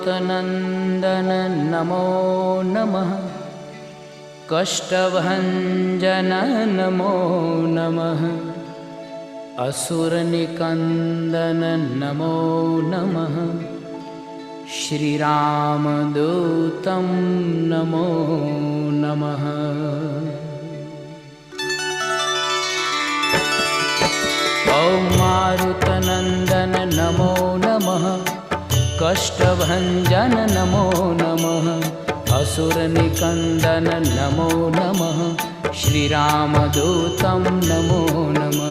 मारुतनन्दन नमो नमः। कष्टभञ्जन नमो नमः। असुरनिकन्दन नमो नमः। श्रीरामदूतं नमो नमः। ॐ मारुतनन्दन नमो नमः। कष्टभञ्जन नमो नमः। असुरनिकन्दन नमो नमः। श्रीरामदूतं नमो